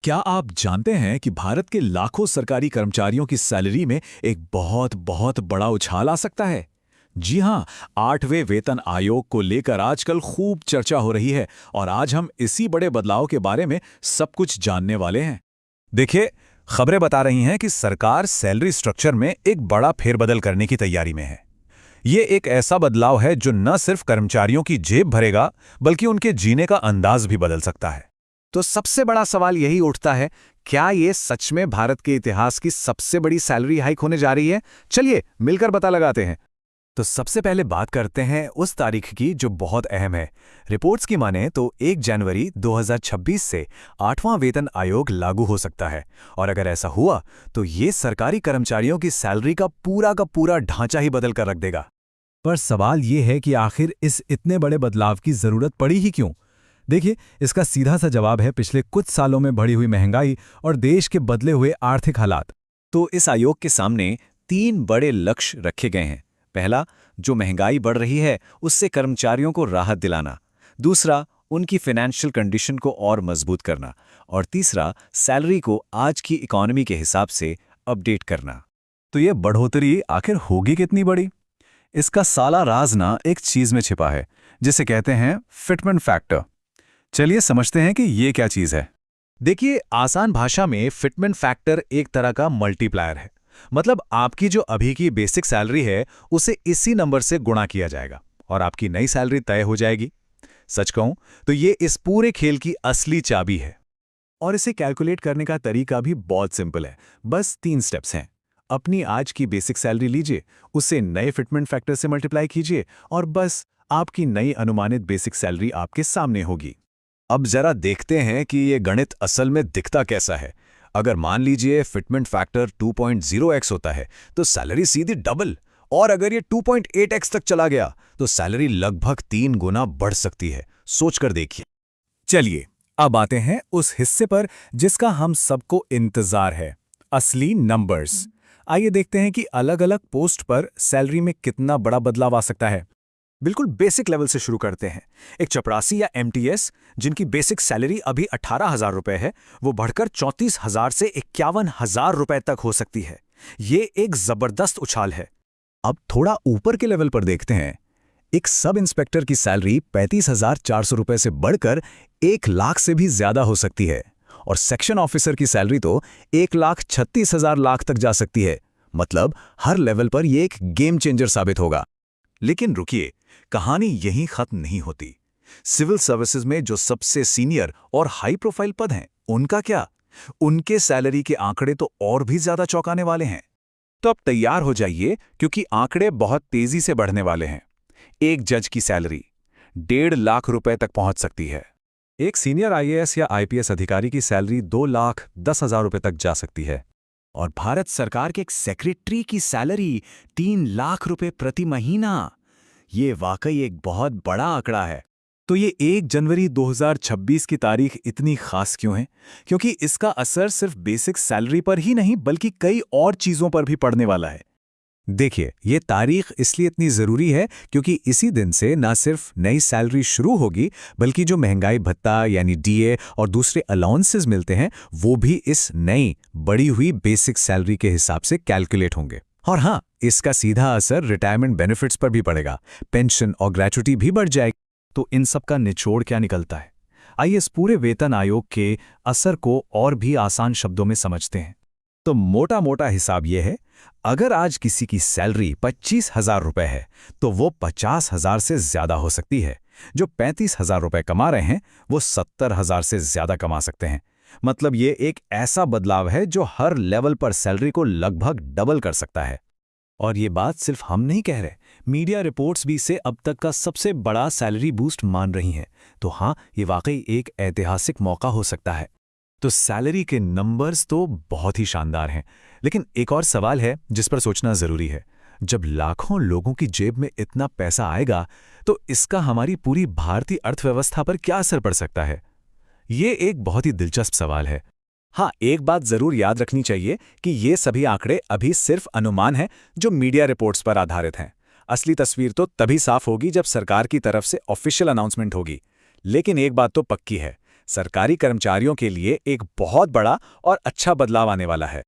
क्या आप जानते हैं कि भारत के लाखों सरकारी कर्मचारियों की सैलरी में एक बहुत बहुत बड़ा उछाल आ सकता है? जी हां, 8वें वेतन आयोग को लेकर आजकल खूब चर्चा हो रही है और आज हम इसी बड़े बदलाव के बारे में सब कुछ जानने वाले हैं। देखिए, खबरें बता रही हैं कि सरकार सैलरी स्ट्रक्चर में एक बड़ा फेरबदल करने की तैयारी में है। ये एक ऐसा बदलाव है जो न सिर्फ कर्मचारियों की जेब भरेगा, बल्कि उनके जीने का अंदाज भी बदल सकता है। तो सबसे बड़ा सवाल यही उठता है, क्या ये सच में भारत के इतिहास की सबसे बड़ी सैलरी हाइक होने जा रही है? चलिए मिलकर पता लगाते हैं। तो सबसे पहले बात करते हैं उस तारीख की जो बहुत अहम है। रिपोर्ट्स की माने तो 1 जनवरी 2026 से 8वां वेतन आयोग लागू हो सकता है और अगर ऐसा हुआ तो ये सरकारी कर्मचारियों की सैलरी का पूरा ढांचा ही बदल कर रख देगा। पर सवाल ये है कि आखिर इस इतने बड़े बदलाव की जरूरत पड़ी ही क्यों? देखिए, इसका सीधा सा जवाब है पिछले कुछ सालों में बढ़ी हुई महंगाई और देश के बदले हुए आर्थिक हालात। तो इस आयोग के सामने 3 बड़े लक्ष्य रखे गए हैं। पहला, जो महंगाई बढ़ रही है उससे कर्मचारियों को राहत दिलाना। दूसरा, उनकी फाइनेंशियल कंडीशन को और मजबूत करना। और तीसरा, सैलरी को आज की इकोनॉमी के हिसाब से अपडेट करना। तो ये बढ़ोतरी आखिर होगी कितनी बड़ी? इसका साला राज ना एक चीज में छिपा है, जिसे कहते हैं फिटमेंट फैक्टर। चलिए समझते हैं कि ये क्या चीज है। देखिए, आसान भाषा में फिटमेंट फैक्टर एक तरह का मल्टीप्लायर है। मतलब आपकी जो अभी की बेसिक सैलरी है उसे इसी नंबर से गुणा किया जाएगा और आपकी नई सैलरी तय हो जाएगी। सच कहूं तो ये इस पूरे खेल की असली चाबी है। और इसे कैलकुलेट करने का तरीका भी बहुत सिंपल है। बस 3 स्टेप्स हैं। अपनी आज की बेसिक सैलरी लीजिए, उसे नए फिटमेंट फैक्टर से मल्टीप्लाई कीजिए और बस आपकी नई अनुमानित बेसिक सैलरी आपके सामने होगी। अब जरा देखते हैं कि ये गणित असल में दिखता कैसा है। अगर मान लीजिए फिटमेंट फैक्टर 2.0x होता है तो सैलरी सीधी डबल, और अगर ये 2.8x तक चला गया तो सैलरी लगभग 3 गुना बढ़ सकती है। सोचकर देखिए। चलिए, अब आते हैं उस हिस्से पर जिसका हम सबको इंतजार है, असली नंबर्स। आइए देखते हैं कि अलग-अलग पोस्ट पर सैलरी में कितना बड़ा बदलाव आ सकता है। बिल्कुल बेसिक लेवल से शुरू करते हैं। एक चपरासी या एमटीएस जिनकी बेसिक सैलरी अभी 18,000 रुपए है, वो बढ़कर 34,000 से 51,000 रुपए तक हो सकती है। ये एक जबरदस्त उछाल है। अब थोड़ा ऊपर के लेवल पर देखते हैं। एक सब इंस्पेक्टर की सैलरी 35,400 रुपए से बढ़कर 1 लाख से भी ज्यादा हो सकती है और सेक्शन ऑफिसर की सैलरी तो 1,36,000 लाख तक जा सकती है। मतलब हर लेवल पर यह एक गेम चेंजर साबित होगा। लेकिन रुकिए, कहानी यहीं खत्म नहीं होती। सिविल सर्विसेज में जो सबसे सीनियर और हाई प्रोफाइल पद हैं, उनका क्या? उनके सैलरी के आंकड़े तो और भी ज्यादा चौंकाने वाले हैं। तो अब तैयार हो जाइए, क्योंकि आंकड़े बहुत तेजी से बढ़ने वाले हैं। एक जज की सैलरी 1.5 लाख रुपए तक पहुंच सकती है। एक सीनियर आईएएस या आईपीएस अधिकारी की सैलरी 2,10,000 रुपए तक जा सकती है। और भारत सरकार के एक सेक्रेटरी की सैलरी 3 लाख रुपए प्रति महीना। ये वाकई एक बहुत बड़ा आंकड़ा है। तो ये 1 जनवरी 2026 की तारीख इतनी खास क्यों है? क्योंकि इसका असर सिर्फ बेसिक सैलरी पर ही नहीं बल्कि कई और चीजों पर भी पड़ने वाला है। देखिए, ये तारीख इसलिए इतनी जरूरी है क्योंकि इसी दिन से न सिर्फ नई सैलरी शुरू होगी, बल्कि जो महंगाई भत्ता यानी डीए और दूसरे अलाउंसेस मिलते हैं, वो भी इस नई बढ़ी हुई बेसिक सैलरी के हिसाब से कैलकुलेट होंगे। और हाँ, इसका सीधा असर रिटायरमेंट बेनिफिट्स पर भी पड़ेगा। पेंशन और ग्रेच्युटी भी बढ़ जाएगी। तो इन सब का निचोड़ क्या निकलता है? आइए इस पूरे वेतन आयोग के असर को और भी आसान शब्दों में समझते हैं। तो मोटा मोटा हिसाब यह है, अगर आज किसी की सैलरी 25,000 रुपए है तो वो 50,000 से ज्यादा हो सकती है। जो 35,000 रुपए कमा रहे हैं वो 70,000 से ज्यादा कमा सकते हैं। मतलब ये एक ऐसा बदलाव है जो हर लेवल पर सैलरी को लगभग डबल कर सकता है। और ये बात सिर्फ हम नहीं कह रहे, मीडिया रिपोर्ट्स भी इसे अब तक का सबसे बड़ा सैलरी बूस्ट मान रही हैं। तो हाँ, ये वाकई एक ऐतिहासिक मौका हो सकता है। तो सैलरी के नंबर्स तो बहुत ही शानदार हैं, लेकिन एक और सवाल है जिस पर सोचना जरूरी है। जब लाखों लोगों की जेब में इतना पैसा आएगा तो इसका हमारी पूरी भारतीय अर्थव्यवस्था पर क्या असर पड़ सकता है? ये एक बहुत ही दिलचस्प सवाल है। हाँ, एक बात जरूर याद रखनी चाहिए कि ये सभी आंकड़े अभी सिर्फ अनुमान हैं जो मीडिया रिपोर्ट्स पर आधारित हैं। असली तस्वीर तो तभी साफ होगी जब सरकार की तरफ से ऑफिशियल अनाउंसमेंट होगी। लेकिन एक बात तो पक्की है, सरकारी कर्मचारियों के लिए एक बहुत बड़ा और अच्छा बदलाव आने वाला है।